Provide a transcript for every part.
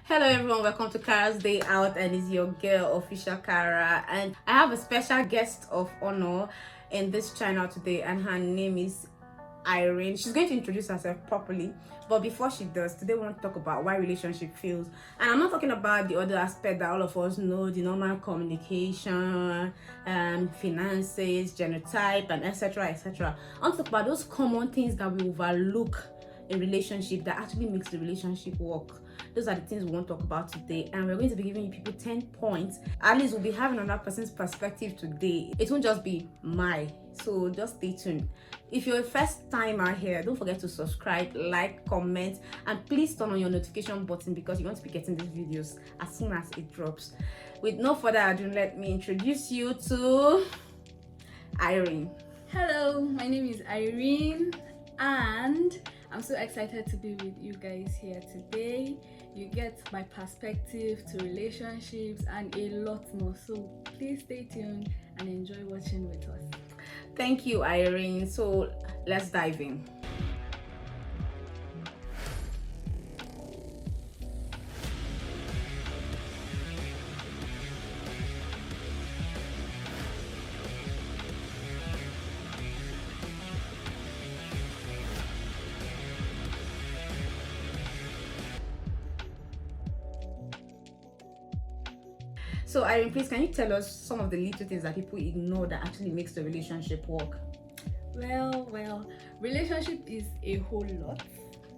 Hello everyone, welcome to Kara's Day Out, and it's your girl official Kara, and I have a special guest of honor in this channel today, and her name is Irene. She's going to introduce herself properly, but before she does, today we want to talk about why relationship fails. And I'm not talking about the other aspect that all of us know, the normal communication, finances, genotype, and etc. I want to talk about those common things that we overlook in relationship that actually makes the relationship work. Those are the things we want to talk about today, and we're going to be giving you people 10 points. At least we'll be having another person's perspective today. It won't just be so just stay tuned. If you're a first timer here, don't forget to subscribe, like, comment, and please turn on your notification button because you want to be getting these videos as soon as it drops. With no further ado, let me introduce you to Irene. Hello, my name is Irene, and I'm so excited to be with you guys here today. You get my perspective to relationships and a lot more. So please stay tuned and enjoy watching with us. Thank you, Irene. So let's dive in. So Irene, please, can you tell us some of the little things that people ignore that actually makes the relationship work? Well, relationship is a whole lot.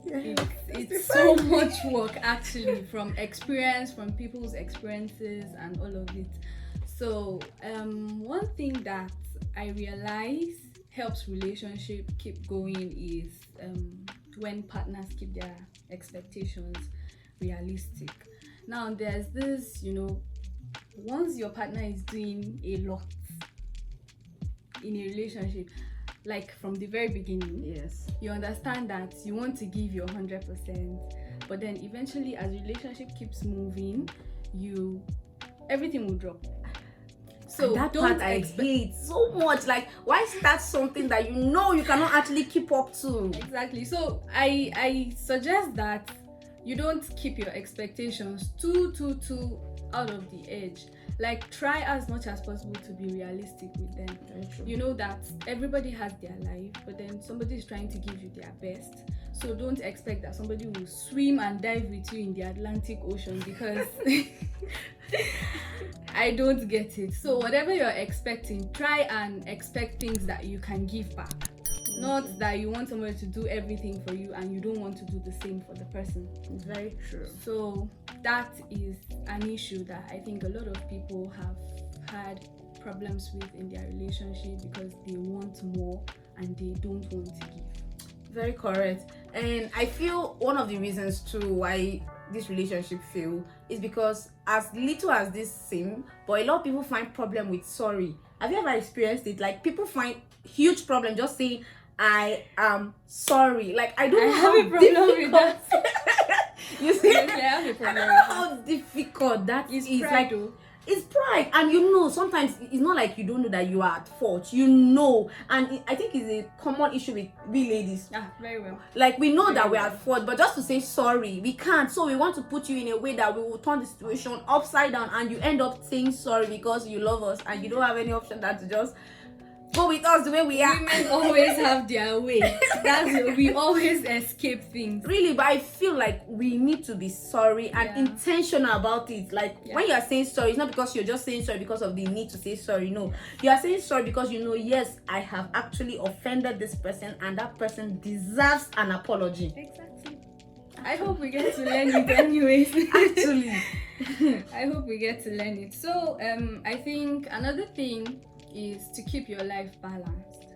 Yeah, It's so much work actually, from experience, from people's experiences and all of it. So one thing that I realize helps relationship keep going is when partners keep their expectations realistic. Now there's this, once your partner is doing a lot in a relationship, like from the very beginning, yes, you understand that you want to give your 100%, but then eventually as the relationship keeps moving, everything will drop. So that part I hate so much. Like, why start something that you cannot actually keep up to? Exactly. So I suggest that you don't keep your expectations too out of the edge. Like, try as much as possible to be realistic with them. You know that everybody has their life, but then somebody is trying to give you their best. So don't expect that somebody will swim and dive with you in the Atlantic Ocean, because I don't get it. So whatever you're expecting, try and expect things that you can give back. Not that you want somebody to do everything for you and you don't want to do the same for the person. It's very true. So that is an issue that I think a lot of people have had problems with in their relationship, because they want more and they don't want to give. Very correct. And I feel one of the reasons too why this relationship fail is because, as little as this seems, but a lot of people find problem with sorry. Have you ever experienced it? Like, people find huge problem just saying I am sorry. Like, I don't know have a problem with that. You see, I have a problem I don't with know how difficult that is. It's pride, like, though. It's pride, and sometimes it's not like you don't know that you are at fault. And I think it's a common issue with we ladies. Very well. Like, we know that we're at fault, but just to say sorry, we can't. So we want to put you in a way that we will turn the situation upside down, and you end up saying sorry because you love us, and you don't have any option than to just go with us the way we are. Women always have their way. We always escape things. Really, but I feel like we need to be sorry and intentional about it. Like, when you are saying sorry, it's not because you're just saying sorry because of the need to say sorry. No, you are saying sorry because yes, I have actually offended this person, and that person deserves an apology. Exactly. I hope we get to learn it anyways. Actually, I hope we get to learn it. So I think another thing is to keep your life balanced.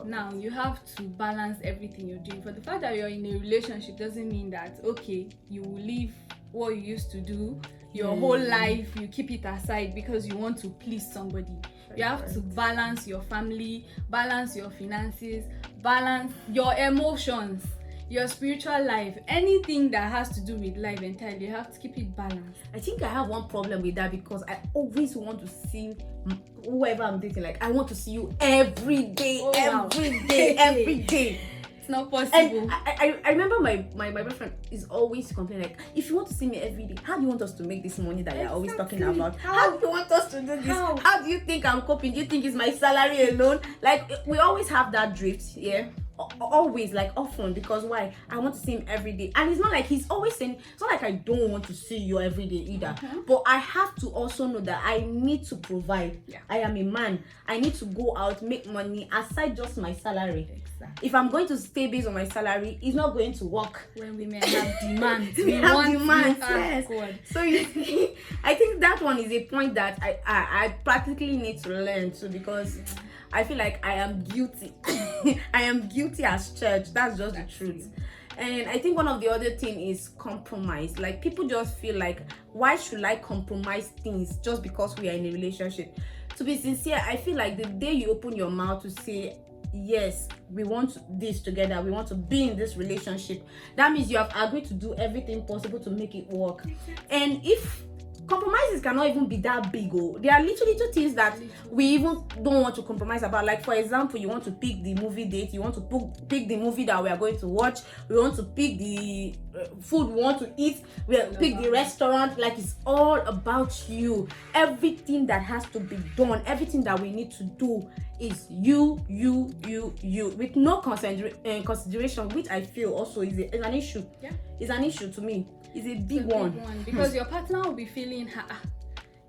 Now you have to balance everything you're doing. For the fact that you're in a relationship doesn't mean that you will leave what you used to do your whole life, you keep it aside because you want to please somebody. You have to balance your family, balance your finances, balance your emotions, your spiritual life, anything that has to do with life entirely. You have to keep it balanced. I think I have one problem with that, because I always want to see whoever I'm dating. Like, I want to see you every day, every day. It's not And possible. I remember my boyfriend is always complaining, like, if you want to see me every day, how do you want us to make this money that you're always talking Exactly. about? How? How do you want us to do this? How? How do you think I'm coping? Do you think it's my salary alone? Like, we always have that drift, yeah. Always, like, often, because why? I want to see him every day, and it's not like he's always saying, it's not like I don't want to see you every day either, but I have to also know that I need to provide. Yeah. I am a man. I need to go out, make money aside just my salary. Exactly. If I'm going to stay based on my salary, it's not going to work. When women have demands, We have want demands, you. yes. God. So you see, I think that one is a point that I practically need to learn too, because I feel like I am guilty. I am guilty as church. That's just the truth. And I think one of the other thing is compromise. Like, people just feel like, why should I compromise things just because we are in a relationship? To be sincere, I feel like the day you open your mouth to say, yes, we want this together, we want to be in this relationship, that means you have agreed to do everything possible to make it work. And if compromises cannot even be that big, there are literally two things that we even don't want to compromise about. Like, for example, you want to pick the movie date, you want to pick the movie that we are going to watch, we want to pick the food we want to eat, we pick the restaurant. Like, it's all about you. Everything that has to be done, everything that we need to do is you, with no consideration, which I feel also is an issue. Yeah. It's an issue to me. It's a big It's a one. big one, because your partner will be feeling,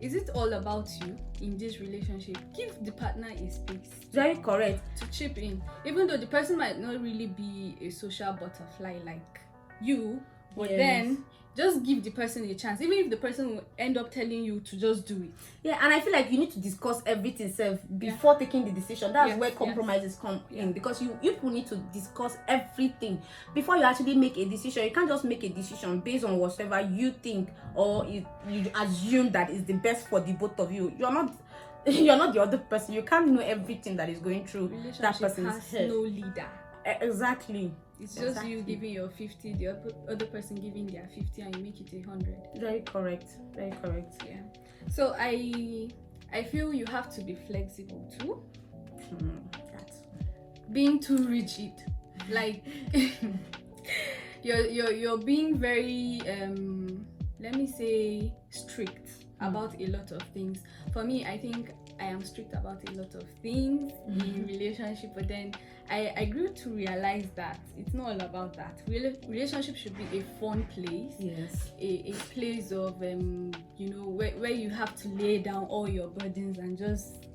is it all about you in this relationship? Give the partner a space Very correct. to chip in, even though the person might not really be a social butterfly like you, but Yes. then just give the person a chance, even if the person will end up telling you to just do it. Yeah, and I feel like you need to discuss everything self before taking the decision. That's Yes, where yes. compromises come in, because you people need to discuss everything before you actually make a decision. You can't just make a decision based on whatever you think or you assume that is the best for the both of you. You're not the other person. You can't know everything that is going through that Relationship person's has head. no leader. Exactly. It's just Exactly. you giving your 50, the other person giving their 50, and you make it 100. Very correct. Very correct. Yeah. So I feel you have to be flexible too. That's Being too rigid, like you're being very let me say strict about a lot of things. For me, I think I am strict about a lot of things in relationship, but then I grew to realize that it's not all about that. Relationship should be a fun place. yes. A place of where you have to lay down all your burdens and just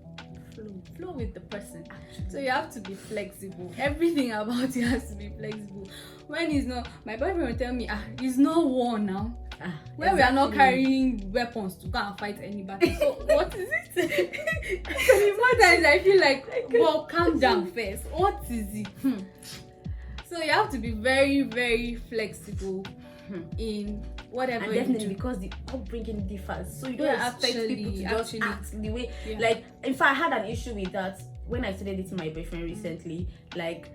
flow with the person. So you have to be flexible. Everything about you has to be flexible. When it's not, my boyfriend will tell me, it's not war now. Where we are not carrying weapons to go and fight anybody. So what is it? Sometimes I feel like, well, calm down first. What is it? So you have to be very, very flexible in whatever And you definitely do. because the upbringing differs, so you don't Yeah, expect people to just actually. act the way. Yeah. Like, in fact, I had an issue with that when I started dating my boyfriend recently. Like,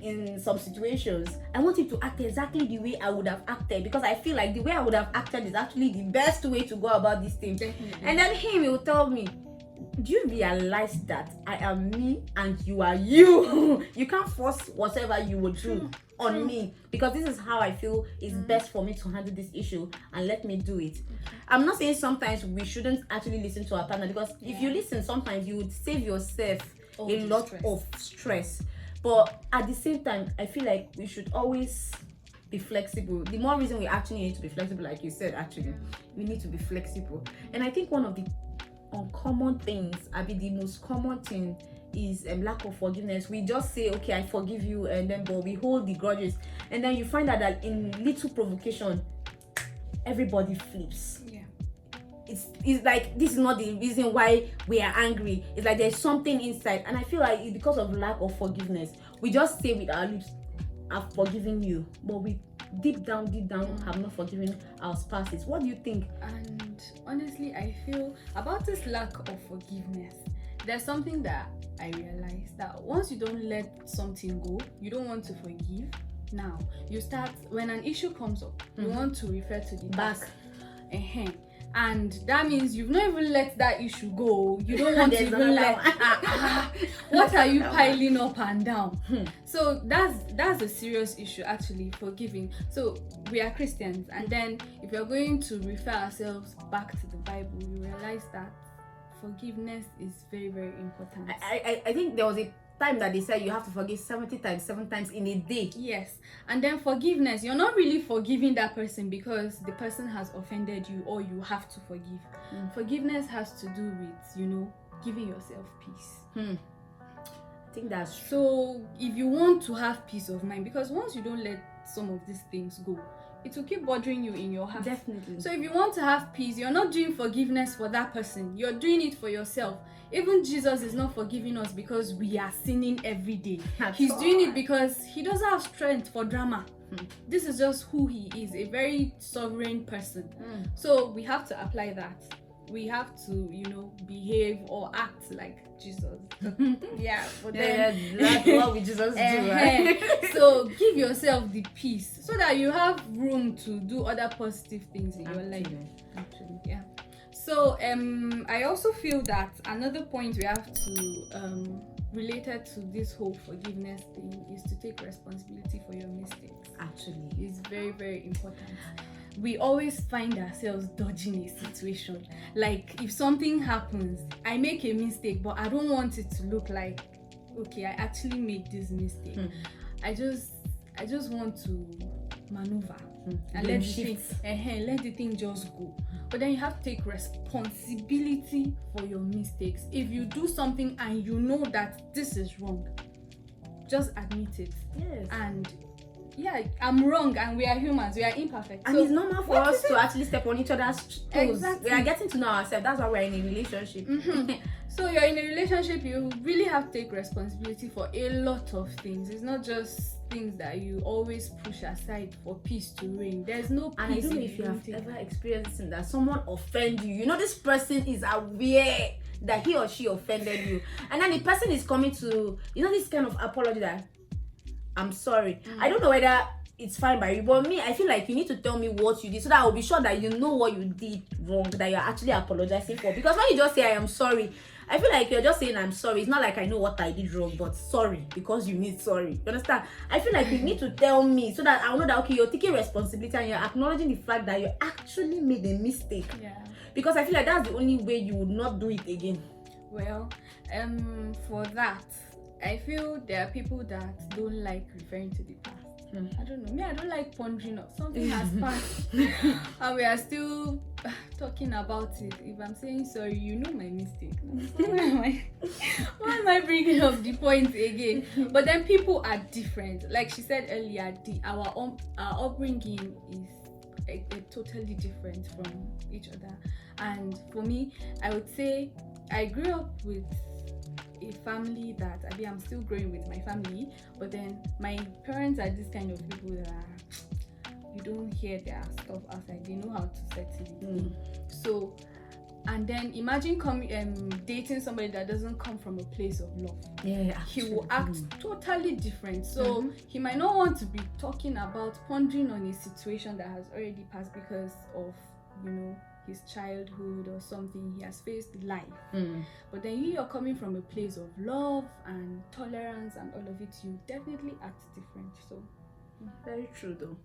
in some situations, I want him to act exactly the way I would have acted, because I feel like the way I would have acted is actually the best way to go about this thing. Definitely. And then he will tell me, do you realize that I am me and you are you? You can't force whatever you would do on me, because this is how I feel is best for me to handle this issue, and let me do it. I'm not saying sometimes we shouldn't actually listen to our partner, because if you listen, sometimes you would save yourself All a the lot stress. of stress. But at the same time, I feel like we should always be flexible. The more reason we actually need to be flexible, like you said, actually, we need to be flexible. And I think one of the uncommon things, the most common thing, is lack of forgiveness. We just say, okay, I forgive you, and then but we hold the grudges, and then you find out that in little provocation, everybody flips. Yeah. It's like, this is not the reason why we are angry. It's like there's something inside, and I feel like it's because of lack of forgiveness. We just say with our lips, I've forgiven you, but we deep down have not forgiven our spouses. What do you think? And honestly, I feel about this lack of forgiveness, there's something that I realized, that once you don't let something go, you don't want to forgive. Now you start, when an issue comes up, you want to refer to the Back. past. and that means you've not even let that issue go. You don't want to There's even let another what are you piling up and down? So that's a serious issue, actually, forgiving. So we are Christians, and then if you're going to refer ourselves back to the Bible, you realize that forgiveness is very, very important. I think there was a time that they said you have to forgive 70 times, 7 times in a day. Yes. And then forgiveness, you're not really forgiving that person because the person has offended you or you have to forgive. Forgiveness has to do with, giving yourself peace. I think that's true. So if you want to have peace of mind, because once you don't let some of these things go, it will keep bothering you in your heart. Definitely. So if you want to have peace, you're not doing forgiveness for that person, you're doing it for yourself. Even Jesus is not forgiving us because we are sinning every day. He's doing it because he doesn't have strength for drama. This is just who he is, a very sovereign person. So we have to apply that. We have to, behave or act like Jesus. Yeah, but then that's what we Jesus do, right? So give yourself the peace so that you have room to do other positive things in your life. Actually. Yeah. So I also feel that another point we have to related to this whole forgiveness thing is to take responsibility for your mistakes. Actually, it's very, very important. We always find ourselves dodging a situation. Like if something happens, I make a mistake, but I don't want it to look like, okay, I actually made this mistake. I just want to maneuver and let the thing just go. But then you have to take responsibility for your mistakes. If you do something and you know that this is wrong, just admit it. Yes. And yeah, I'm wrong, and we are humans, we are imperfect. And so it's normal for us to actually step on each other's toes. Exactly. We are getting to know ourselves. That's why we're in a relationship. So you're in a relationship, you really have to take responsibility for a lot of things. It's not just things that you always push aside for peace to reign. There's no peace. And I don't know if you have ever experienced that someone offend you. This person is aware that he or she offended you, and then the person is coming to this kind of apology that I'm sorry. I don't know whether it's fine by you, but me, I feel like you need to tell me what you did so that I'll be sure that you know what you did wrong, that you're actually apologizing for. Because when you just say I am sorry, I feel like you're just saying I'm sorry. It's not like I know what I did wrong, but sorry because you need sorry. You understand? I feel like you need to tell me so that I'll know that okay, you're taking responsibility and you're acknowledging the fact that you actually made a mistake. Yeah. Because I feel like that's the only way you would not do it again. Well, for that, I feel there are people that don't like referring to the past. I don't know. I don't like pondering up. Something has passed and we are still talking about it. If I'm saying sorry, you know my mistake. Why am I bringing up the point again? But then people are different. Like she said earlier, our upbringing is totally different from each other. And for me, I would say I grew up with a family that I'm still growing with my family, but then my parents are this kind of people that you don't hear their stuff outside. They know how to settle it. So, and then imagine dating somebody that doesn't come from a place of love. Yeah, he will act totally different. So he might not want to be talking about pondering on a situation that has already passed because of his childhood or something. He has faced life. But then you're coming from a place of love and tolerance and all of it, you definitely act different. So very true though.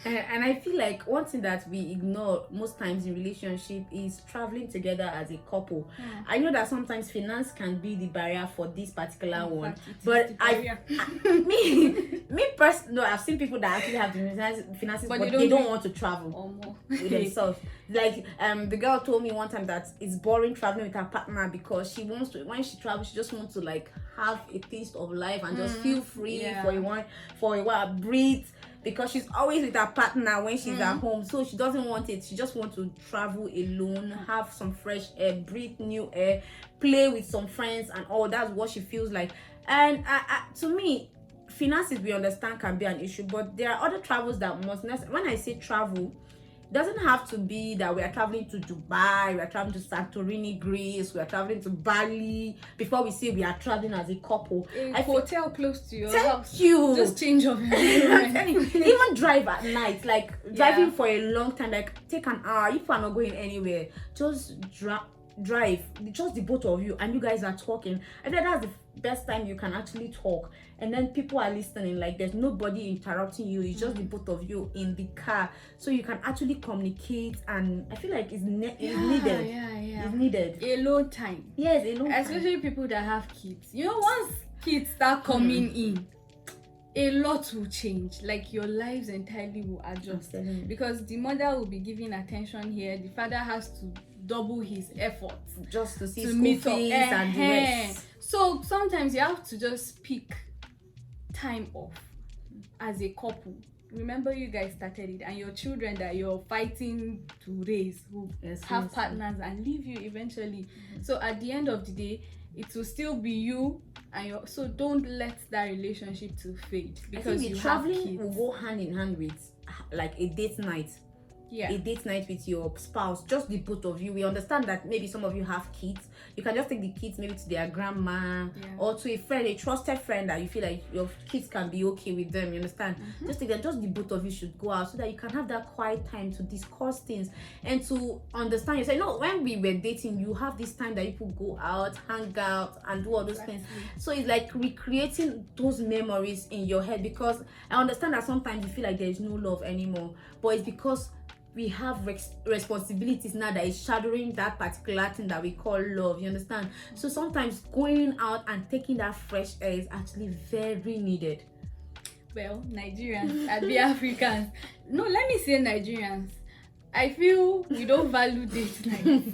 And I feel like one thing that we ignore most times in relationship is traveling together as a couple. I know that sometimes finance can be the barrier for this particular one, but me personally, no, I've seen people that actually have the finances, but they don't want to travel with themselves. Like the girl told me one time that it's boring traveling with her partner because she wants to, when she travels, she just wants to like have a taste of life and just feel free for a while, breathe, because she's always with her partner when she's at home. So she doesn't want it. She just wants to travel alone, have some fresh air, breathe new air, play with some friends and all. That's what she feels like. And to me, finances, we understand, can be an issue, but there are other travels that must necessarily, when I say travel, It doesn't have to be that we are traveling to Dubai, we are traveling to Santorini, Greece, we are traveling to Bali before we say we are traveling as a couple. A hotel close to your Thank house. you. Just change of I'm environment. telling you, even drive at night, like driving for a long time, like take an hour. If you are not going anywhere, just drive, just the both of you, and you guys are talking. I think that's the best time you can actually talk, and then people are listening. Like there's nobody interrupting you. It's just the both of you in the car, so you can actually communicate. And I feel like it's needed. It's needed. Alone time. Yes, alone time. Especially people that have kids. You know, once kids start coming in, a lot will change. Like your lives entirely will adjust, because the mother will be giving attention here. The father has to double his efforts just to see to school meet fees up. and the rest. So sometimes you have to just pick time off as a couple. Remember, you guys started it, and your children that you're fighting to raise will have partners and leave you eventually. So at the end of the day, it will still be you and your. So don't let that relationship to fade, because you traveling have kids. will go hand in hand with like a date night. A date night with your spouse, just the both of you. We understand that maybe some of you have kids. You can just take the kids maybe to their grandma or to a friend, a trusted friend that you feel like your kids can be okay with them. You understand? Just take them. Just the both of you should go out so that you can have that quiet time to discuss things and to understand yourself. You know, when we were dating, you have this time that people go out, hang out, and do all those things. So it's like recreating those memories in your head, because I understand that sometimes you feel like there is no love anymore, but it's because we have responsibilities now that is shadowing that particular thing that we call love. You understand? So sometimes going out and taking that fresh air is actually very needed. Well, Nigerians, I'd be Africans. No, let me say Nigerians. I feel we don't value date night.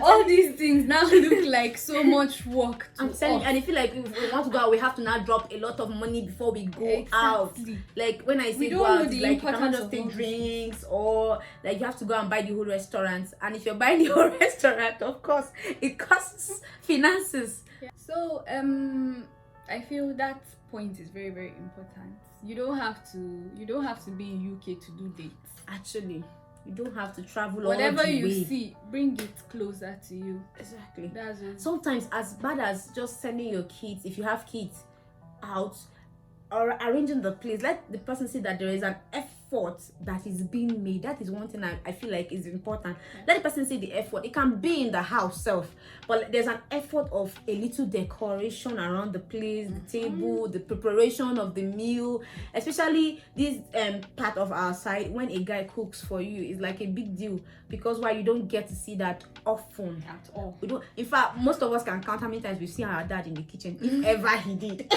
All these things now look like so much work to I'm telling you, us. and I feel like if we want to go out, we have to now drop a lot of money before we go out. Like when I say go out, it's like you cannot just take drinks, or like you have to go and buy the whole restaurant. And if you're buying the whole restaurant, of course, it costs finances. So I feel that point is very, very important. You don't have to be in UK to do dates. Actually, you don't have to travel. Whatever all the you way. see, bring it closer to you. Exactly. That's it. Sometimes as bad as just sending your kids, if you have kids, out or arranging the place, let the person see that there is an effort that is being made. That is one thing I feel like is important. Let the person see the effort. It can be in the house self, but there's an effort of a little decoration around the place, the table, the preparation of the meal. Especially this part of our side, when a guy cooks for you, is like a big deal, because why you don't get to see that often At all. We don't. In fact, most of us can count how many times we've seen our dad in the kitchen, if ever he did.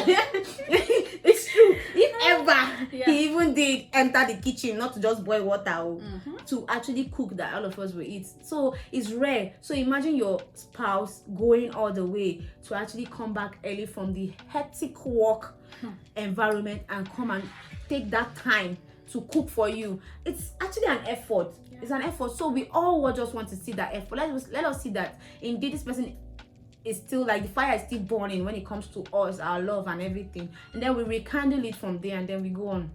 It's true. If ever he even did enter the kitchen, not to just boil water, to actually cook that all of us will eat. So it's rare. So imagine your spouse going all the way to actually come back early from the hectic work environment and come and take that time to cook for you. It's actually an effort. It's an effort. So we all will just want to see that effort. Let us see that indeed this person is still, like, the fire is still burning when it comes to us, our love and everything, and then we rekindle it from there, and then we go on.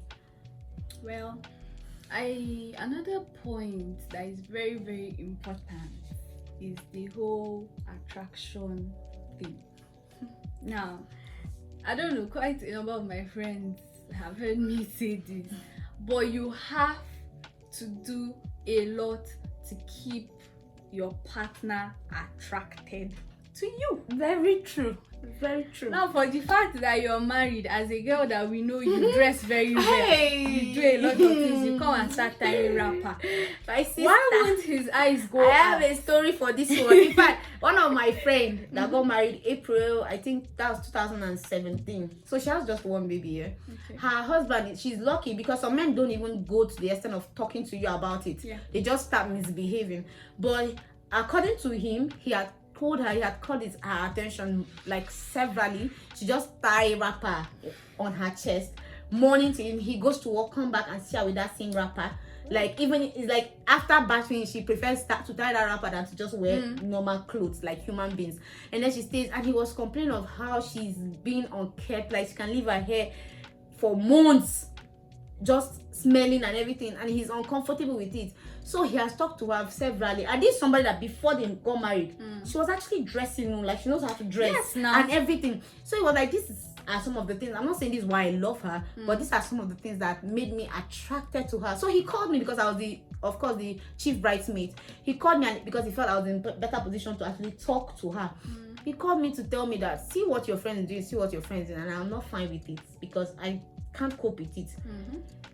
Well, another point that is very, very important is the whole attraction thing. Now, I don't know, quite a number of my friends have heard me say this, but you have to do a lot to keep your partner attracted to you. Very true. Very true. Now, for the fact that you're married, as a girl that we know, you dress very well, you do a lot of things, you come and start tying rapper. My sister, why won't his eyes go I have up? a story for this one. In fact, one of my friends that got married April, I think that was 2017. So she has just one baby here. Her husband, she's lucky because some men don't even go to the extent of talking to you about it. They just start misbehaving. But according to him, he had told her, he had called her attention like severally. She just tie a wrapper on her chest. Morning to him, he goes to work, come back and see her with that same wrapper. Like, even it's like after bathing, she prefers to tie that wrapper than to just wear normal clothes like human beings. And then she stays, and he was complaining of how she's being unkept, like she can leave her hair for months. just smelling and everything, and he's uncomfortable with it. So he has talked to her severally. And this is somebody that before they got married, she was actually dressing him, like she knows how to dress, Yes, now. and everything. So it was like, are some of the things. I'm not saying this is why I love her, but these are some of the things that made me attracted to her. So he called me because I was the chief bridesmaid. He called me because he felt I was in better position to actually talk to her. He called me to tell me that, see what your friend is doing, see what your friend is doing, and I'm not fine with it because I can't cope with it.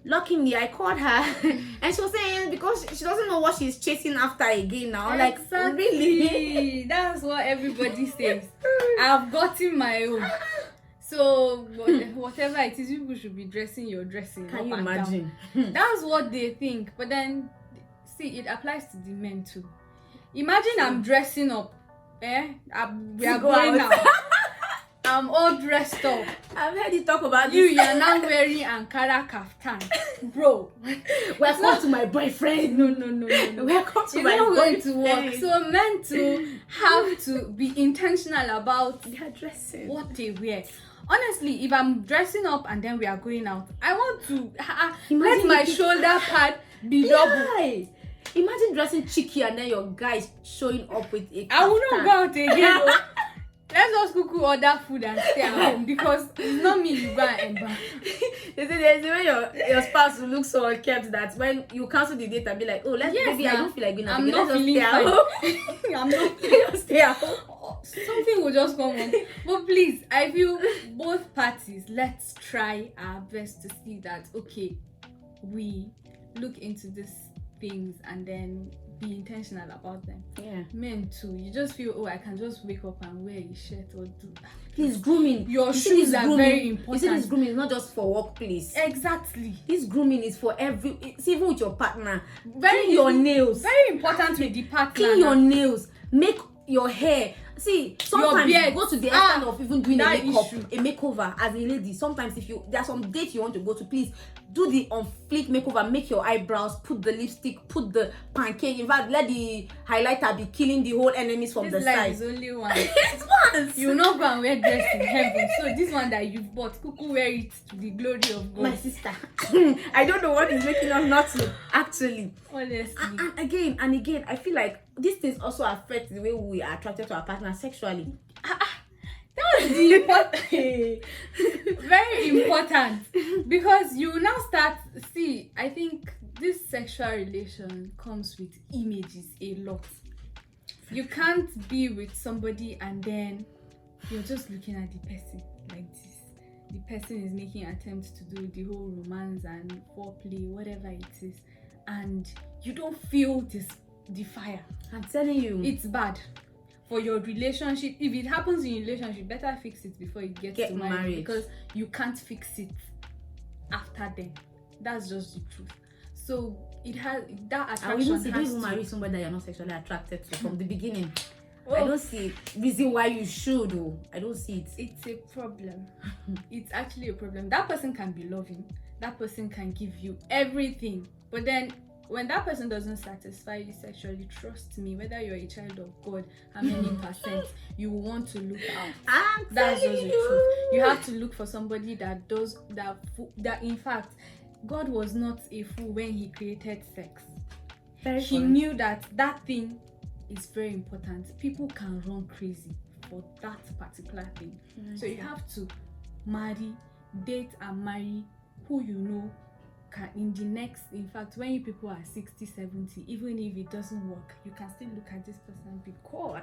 Luckily, I called her and she was saying because she doesn't know what she's chasing after again now. Exactly. Like, really? That's what everybody says. I've gotten my own. So whatever it is, people should be dressing your dressing. Can you up and down. imagine? That's what they think. But then, see, it applies to the men too. Imagine I'm dressing up. We are go going out. out. I'm all dressed up. I've heard you talk about You're this. now wearing Ankara kaftan. Bro. Welcome to my boyfriend. No. Welcome to It's my not going boyfriend. to work. So men too have to be intentional about They are dressing. what they wear. Honestly, if I'm dressing up and then we are going out, I want to let Imagine my if you- shoulder pad be double. Yes. Imagine dressing cheeky and then your guy is showing up with a I will not kaftan. go out again. Oh. Let's just cuckoo order food and stay at home because it's not me you go and embark. They say there's a way your spouse will look so unkempt that when you cancel the date and be like, oh, maybe I don't feel like going out I'm again. not Let's just feeling stay at fine. home. I'm not. Let's just stay at home. Something will just come on. But please, I feel both parties, let's try our best to see that, okay, we look into these things and then be intentional about them. Yeah. Men too, you just feel, oh, I can just wake up and wear a shirt or do. Please, grooming. Your You see shoes this are grooming? very You see, this important. grooming is not just for workplace. Exactly. This grooming is for it's even with your partner. Very Clean your nails. Very important with the partner. Clean your nails. Make your hair. See, sometimes beard. you go to the extent of even doing a that makeup, issue. a makeover as a lady. Sometimes if there are some dates you want to go to, please do the on fleek makeover. Make your eyebrows, put the lipstick, put the pancake. In fact, let the highlighter be killing the whole enemies from This the life side. is only one. It's once. You will not go and wear dress in heaven. So this one that you've bought, cuckoo wear it to the glory of God. My sister. I don't know what is making us not to actually. Honestly. And again, I feel like these things also affect the way we are attracted to our partner sexually. That was the important. Very important. Because you now start, see, I think this sexual relation comes with images a lot. You can't be with somebody and then you're just looking at the person like this. The person is making attempts to do the whole romance and foreplay, whatever it is, and you don't feel the fire. I'm telling you. It's bad for your relationship. If it happens in your relationship, better fix it before you get to marriage, because you can't fix it after then. That's just the truth. So it has that attraction. You don't even marry somebody that you're not sexually attracted to from the beginning. I Oh, don't see reason why you should. Oh, I don't see it. it's a problem. It's actually a problem. That person can be loving. That person can give you everything. But then when that person doesn't satisfy you sexually, trust me, whether you're a child of God, how many percent, you will want to look out. I'm That's just telling the truth. You have to look for somebody that does that. In fact, God was not a fool when he created sex. He knew that thing is very important. People can run crazy for that particular thing. So you have to date and marry who you know can in fact, when you people are 60, 70, even if it doesn't work, you can still look at this person and be God.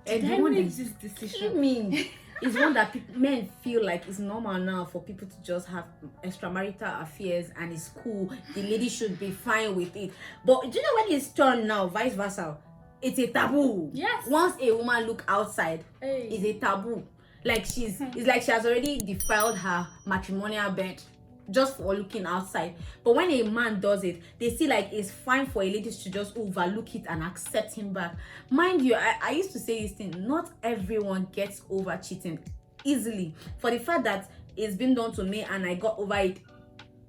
And Did I the one make that this I decision? mean, it's one that men feel like it's normal now for people to just have extramarital affairs and it's cool. The lady should be fine with it. But do you know when it's turned now, vice versa? It's a taboo. Yes. Once a woman look outside, Hey. it's a taboo. Like it's like she has already defiled her matrimonial bed just for looking outside. But when a man does it, they see like it's fine for a lady to just overlook it and accept him back. Mind you, I used to say this thing, not everyone gets over cheating easily. For the fact that it's been done to me and I got over it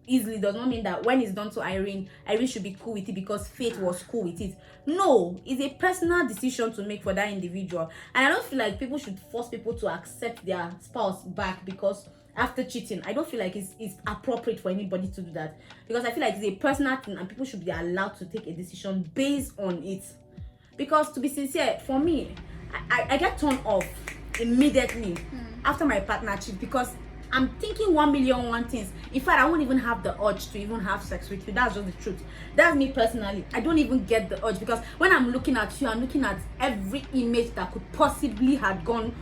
easily does not mean that when it's done to Irene should be cool with it because Faith was cool with it. No, it's a personal decision to make for that individual. And I don't feel like people should force people to accept their spouse back because after cheating. I don't feel like it's appropriate for anybody to do that, because I feel like it's a personal thing and people should be allowed to take a decision based on it. Because to be sincere, for me, I get turned off immediately after my partner cheats, because I'm thinking 1,000,001 things. In fact, I won't even have the urge to even have sex with you. That's just the truth. That's me personally. I don't even get the urge, because when I'm looking at you, I'm looking at every image that could possibly have gone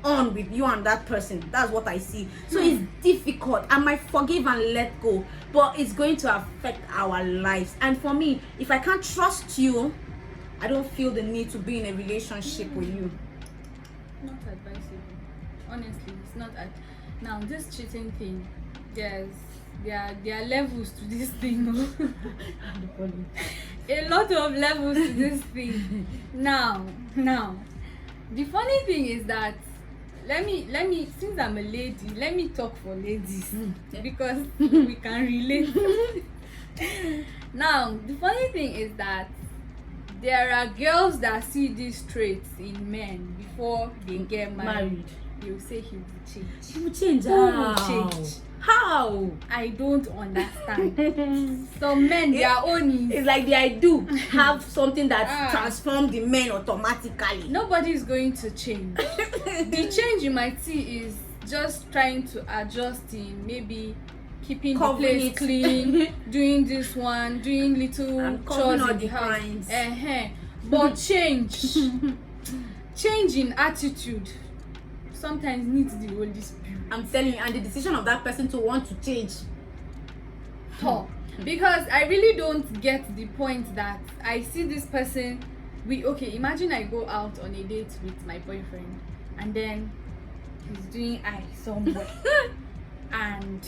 on with you and that person. That's what I see. So it's difficult. I might forgive and let go, but it's going to affect our lives. And for me, if I can't trust you, I don't feel the need to be in a relationship with you. Not advisable. Honestly, it's not. Now, this cheating thing, there are levels to this thing. A lot of levels to this thing. Now, the funny thing is that let me since I'm a lady, let me talk for ladies because we can relate. Now, the funny thing is that there are girls that see these traits in men before they get married. They will say he will change. He will change. Who will change? How? I don't understand. Some men, their own is. It's like I do have something that transforms the men automatically. Nobody is going to change. The change you might see is just trying to adjust in maybe keeping the place clean, doing this one, doing little chores in the house. But change in attitude sometimes needs the Holy Spirit. I'm telling you, and the decision of that person to want to change. Because I really don't get the point that I see this person. Imagine I go out on a date with my boyfriend and then he's doing somewhere and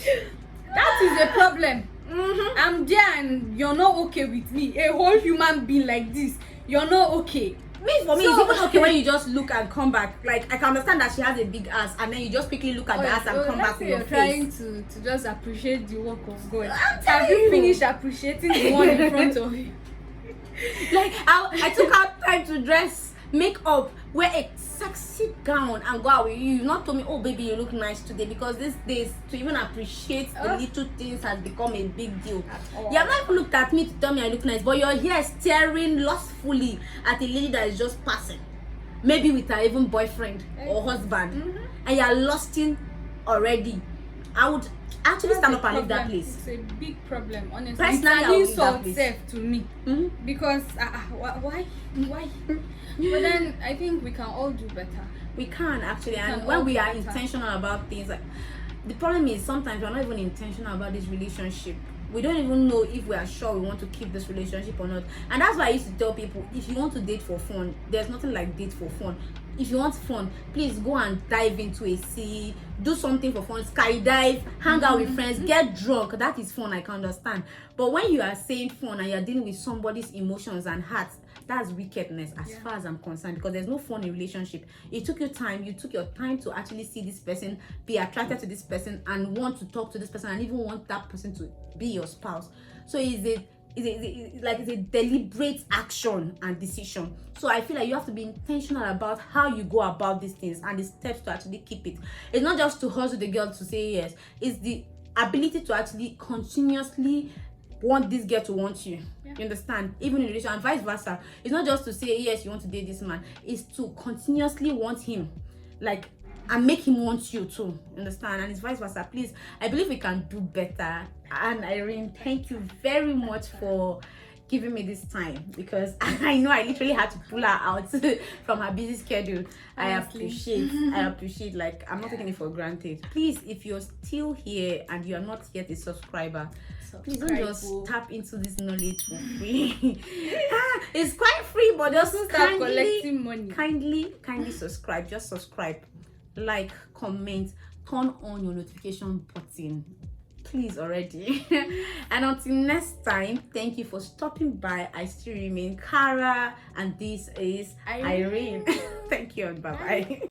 that is a problem. I'm there and you're not okay with me. A whole human being like this, you're not okay. For me, it's even okay when you just look and come back. Like, I can understand that she has a big ass, and then you just quickly look at the ass and come back with your face. You're trying to just appreciate the work of God. Have you finished appreciating the one in front of you? Like, I took out time to dress, make up, wear a sexy gown, and go out with you. You've not told me, oh baby, you look nice today, because these days to even appreciate the little things has become a big deal. You have not even looked at me to tell me I look nice, but you're here staring lustfully at a lady that is just passing, maybe with her even boyfriend or husband, and you're lusting already. I would actually stand up and leave that place. It's a big problem, honestly. Personally, it's an insult to me, because why? But then I think we can all do better. We can actually, and when we are intentional about things, like, the problem is sometimes we're not even intentional about this relationship. We don't even know if we are sure we want to keep this relationship or not. And that's why I used to tell people, if you want to date for fun, there's nothing like date for fun. If you want fun, please go and dive into a sea, do something for fun, skydive, hang out with friends, get drunk. That is fun, I can understand. But when you are saying fun and you're dealing with somebody's emotions and hearts, that's wickedness as far as I'm concerned, because there's no fun in relationship. It took you time, you took your time to actually see this person, be attracted to this person, and want to talk to this person, and even want that person to be your spouse. So it's a deliberate action and decision. So I feel like you have to be intentional about how you go about these things and the steps to actually keep it. It's not just to hustle the girl to say yes, it's the ability to actually continuously want this girl to want you. You understand? Even in relation and vice versa. It's not just to say yes, you want to date this man, it's to continuously want him, like, and make him want you too. Understand? And it's vice versa. Please, I believe we can do better. And Irene, thank you very much for giving me this time, because I know I literally had to pull her out from her busy schedule. I appreciate, like, I'm not taking it for granted. Please, if you're still here and you're not yet a subscriber, please don't just tap into this knowledge for free. It's quite free, but just start collecting money. Kindly subscribe. Just subscribe, like, comment, turn on your notification button, please, already. And until next time, thank you for stopping by. I still remain Kara, and this is Irene. Thank you, and bye bye.